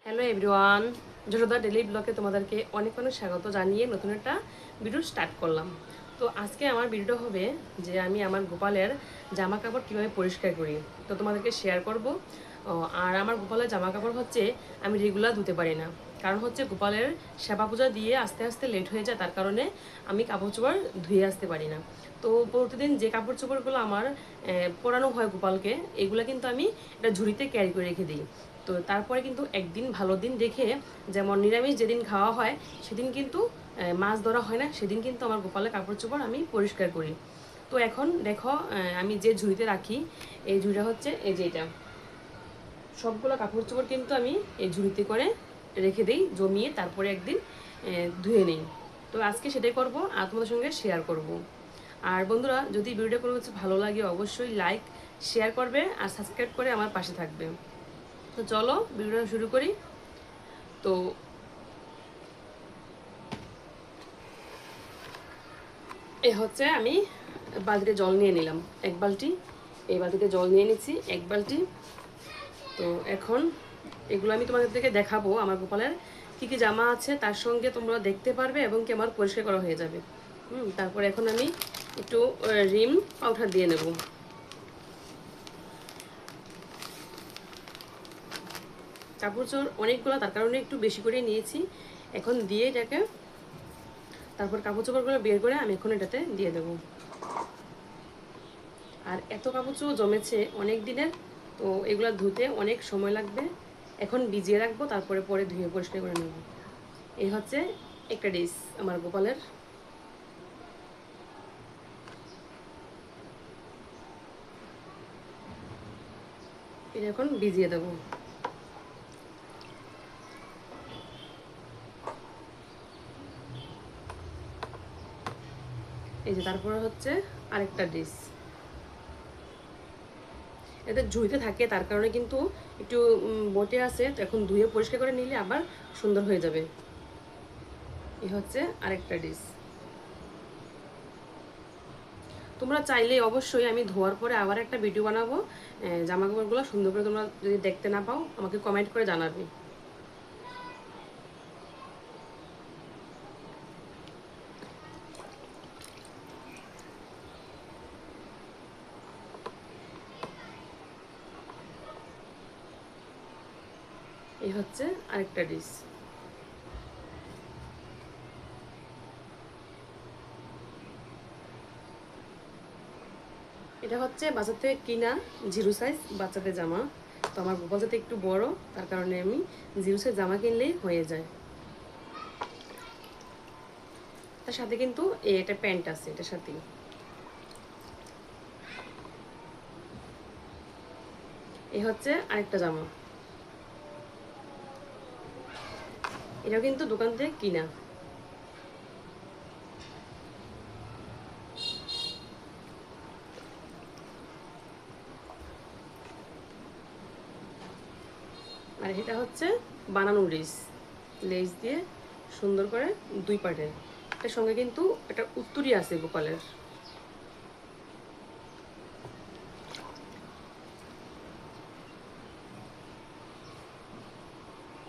Hello everyone, Yashoda daily ব্লগে তোমাদেরকে অনেক অনেক স্বাগত জানিয়ে নতুন একটা ভিডিও স্টার্ট করলাম। তো আজকে আমার ভিডিওটা হবে যে আমি আমার গোপালের জামা কাপড় কীভাবে পরিষ্কার করি, তো তোমাদেরকে শেয়ার করব। আর আমার গোপালের জামা কাপড় হচ্ছে আমি রেগুলার ধুতে পারি না, কারণ হচ্ছে গোপালের সেবা পূজা দিয়ে আস্তে আস্তে লেট হয়ে যায়, তার কারণে আমি কাপড় চোপড় ধুয়ে আসতে পারি না। তো প্রতিদিন যে কাপড় চোপড়গুলো আমার পরানো হয় গোপালকে, এগুলো কিন্তু আমি একটা ঝুড়িতে ক্যারি করে রেখে দিই। তো তারপরে কিন্তু একদিন ভালো দিন দেখে, যেমন নিরামিষ যেদিন খাওয়া হয় সেদিন কিন্তু মাছ ধরা হয় না, সেদিন কিন্তু আমার গোপালের কাপড় চোপড় আমি পরিষ্কার করি। তো এখন দেখো, আমি যে ঝুড়িতে রাখি, এই ঝুড়িটা হচ্ছে এই যে এটা, সবগুলো কাপড় চোপড় কিন্তু আমি এই ঝুড়িতে করে রেখে দিই, জমিয়ে তারপরে একদিন ধুয়ে নিই। তো আজকে সেটাই করব আর তোমাদের সঙ্গে শেয়ার করব। আর বন্ধুরা, যদি ভিডিওটা কোনো কিছু ভালো লাগে অবশ্যই লাইক শেয়ার করবে আর সাবস্ক্রাইব করে আমার পাশে থাকবে। তো চলো ভিডিওটা শুরু করি। তো এ হচ্ছে আমি বালতিতে জল নিয়ে নিলাম এক বালতি, এই বালতিতে জল নিয়ে নিচ্ছি এক বালতি। তো এখন এগুলো আমি তোমাদেরকে দেখাবো আমার গোপালের কী কী জামা আছে, তার সঙ্গে তোমরা দেখতে পারবে এবং কি আমার পরিষ্কার করা হয়ে যাবে। তারপরে এখন আমি একটু রিম পাউডার দিয়ে নেব। কাপড় চোপড় অনেকগুলো, তার কারণে একটু বেশি করে নিয়েছি। এখন দিয়ে এটাকে, তারপর কাপড় চোপড়গুলো বের করে আমি এখন এটাতে দিয়ে দেবো। আর এত কাপড় চোপড় জমেছে অনেক দিনের, তো এগুলো ধুতে অনেক সময় লাগবে। এখন ভিজিয়ে রাখবো, তারপরে পরে ধুয়ে পরিষ্কার করে নেব। এই হচ্ছে একটা ড্রেস আমার গোপালের। এটা এখন ভিজিয়ে দেবো। এই যে তারপরে হচ্ছে আরেকটা ড্রেস, এতে ঝুড়িতে থাকে তার কারণে কিন্তু একটু বটে আছে, তো এখন ধুয়ে পরিষ্কার করে নিলে আবার সুন্দর হয়ে যাবে। এই হচ্ছে আরেকটা ড্রেস। তোমরা চাইলে অবশ্যই আমি ধোয়ার পরে আবার একটা ভিডিও বানাবো, জামা কাপড়গুলো সুন্দর করে তোমরা যদি দেখতে না পাও আমাকে কমেন্ট করে জানাবে। এই হচ্ছে আরেকটা ডিশ। এটা হচ্ছে বাজার থেকে কিনা জিরো সাইজ বাচ্চাদের জামা। তো আমার গোপাল যাতে একটু বড়, তার কারণে আমি জিরো সাইজ জামা কিনলেই হয়ে যায়। তার সাথে কিন্তু এটা প্যান্ট আছে, এটার সাথেই। এই হচ্ছে আরেকটা জামা, এটাও কিন্তু দোকান থেকে কিনা। আর এটা হচ্ছে বানানো লেস, লেস দিয়ে সুন্দর করে দুই পাটের। এটার সঙ্গে কিন্তু একটা উত্তরী আছে গোপালের।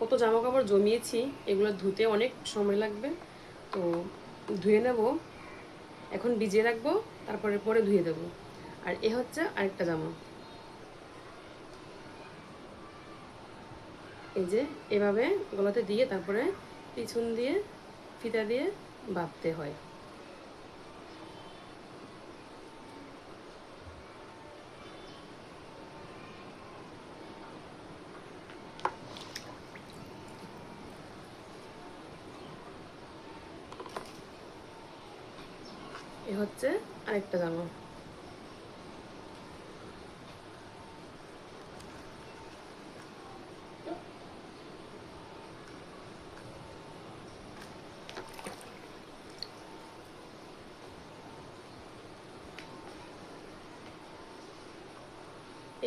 কত জামা কাপড় জমিয়েছি, এগুলো ধুতে অনেক সময় লাগবে। তো ধুয়ে নেব, এখন ভিজিয়ে রাখবো, তারপরে পরে ধুয়ে দেবো। আর এ হচ্ছে আরেকটা জামা। এই যে এভাবে গলাতে দিয়ে তারপরে পিছন দিয়ে ফিতা দিয়ে বাঁধতে হয়। এ হচ্ছে আরেকটা জামা।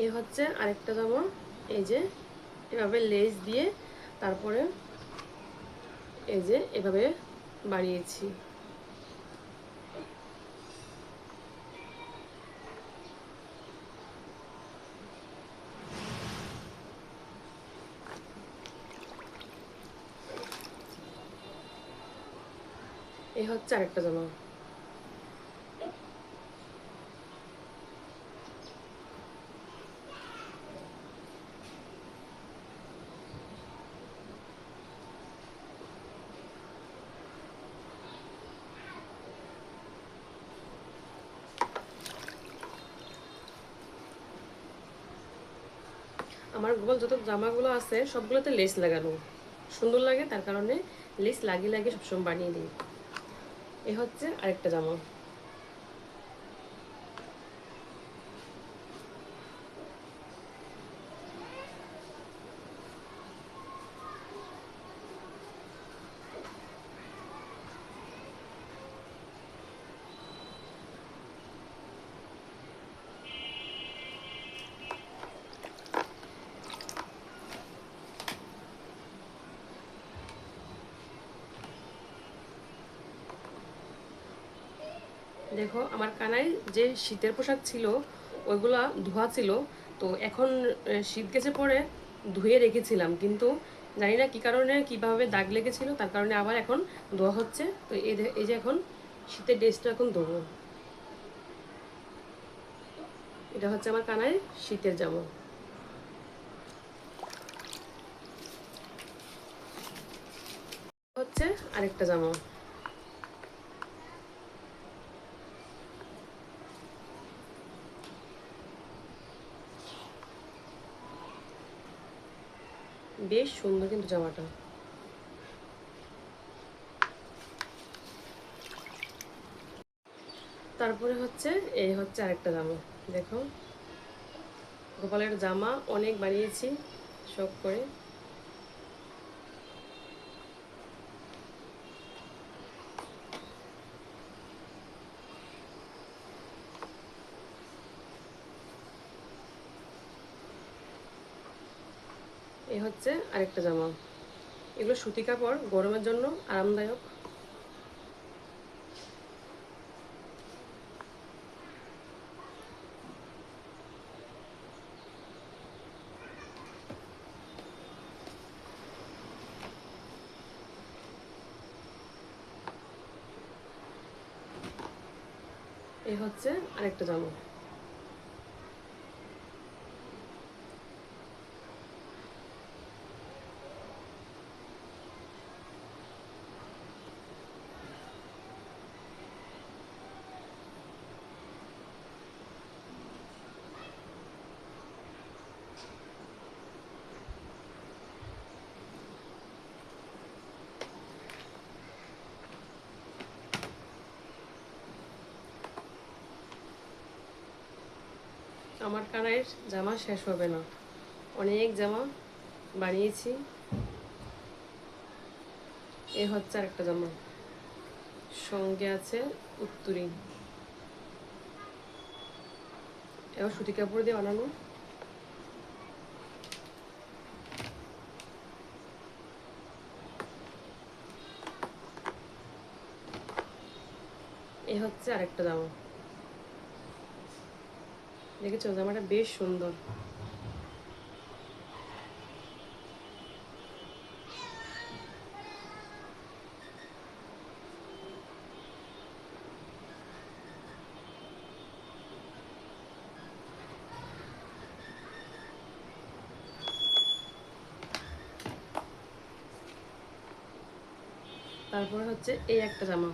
এই হচ্ছে আরেকটা জামা। এই যে এভাবে লেস দিয়ে তারপরে এই যে এভাবে বানিয়েছি। এই হচ্ছে আরেকটা জামা। আমার গোপাল যত জামাগুলো আছে সবগুলোতে লেস লাগানো সুন্দর লাগে, তার কারণে লেস লাগিয়ে লাগিয়ে সবসময় বানিয়ে দিই। এ হচ্ছে আরেকটা জামা। দেখো আমার কানায় যে শীতের পোশাক ছিল ওইগুলা ধোয়া ছিল, তো এখন শীত গেছে পরে ধুয়ে রেখেছিলাম, কিন্তু জানি না কী কারণে কীভাবে দাগ লেগেছিল, তার কারণে আবার এখন ধোয়া হচ্ছে। তো এই যে এখন শীতের ড্রেসটা এখন ধোবো। এটা হচ্ছে আমার কানায় শীতের জামা। হচ্ছে আরেকটা জামা। বেশ সুন্দর কিন্তু জামাটা। তারপরে হচ্ছে এই হচ্ছে আরেকটা জামা। দেখো গোপালের জামা অনেক বানিয়েছি শখ করে। এই হচ্ছে আরেকটা জামা। এগুলো সুতি কাপড়, গরমের জন্য আরামদায়ক। এই হচ্ছে আরেকটা জামা। আমার কানাইয়ের জামা শেষ হবে না, অনেক জামা বানিয়েছি। এ হচ্ছে আরেকটা জামা, সঙ্গে আছে উত্তরি। এবার সুতি কাপড় দিয়ে বানানো। এ হচ্ছে আরেকটা জামা। দেখেছো জামাটা বেশ সুন্দর। তারপরে হচ্ছে এই একটা জামা।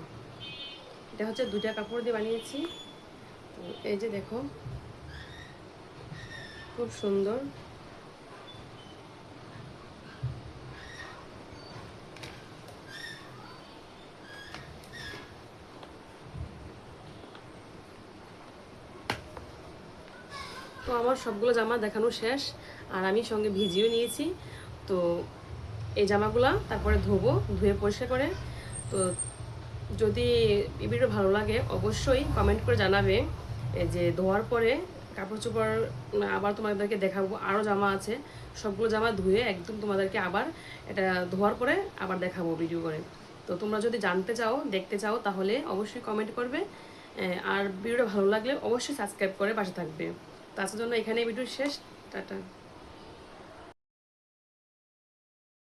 এটা হচ্ছে দুটা কাপড় দিয়ে বানিয়েছি। এই যে দেখো খুব সুন্দর। তো আমার সবগুলো জামা দেখানো শেষ, আর আমি সঙ্গে ভিজিও নিয়েছি। তো এই জামাগুলা তারপরে ধোবো, ধুয়ে পরিষ্কার করে। তো যদি এই ভিডিও ভালো লাগে অবশ্যই কমেন্ট করে জানাবে। এই যে ধোয়ার পরে কাপড় চোপড় আবার তোমাদেরকে দেখাবো, আরও জামা আছে, সবগুলো জামা ধুয়ে একদম তোমাদেরকে আবার এটা ধোয়ার পরে আবার দেখাবো ভিডিও করে। তো তোমরা যদি জানতে চাও, দেখতে চাও, তাহলে অবশ্যই কমেন্ট করবে। আর ভিডিওটা ভালো লাগলে অবশ্যই সাবস্ক্রাইব করে পাশে থাকবে। তো আজকের জন্য এখানেই ভিডিও শেষ। টাটা।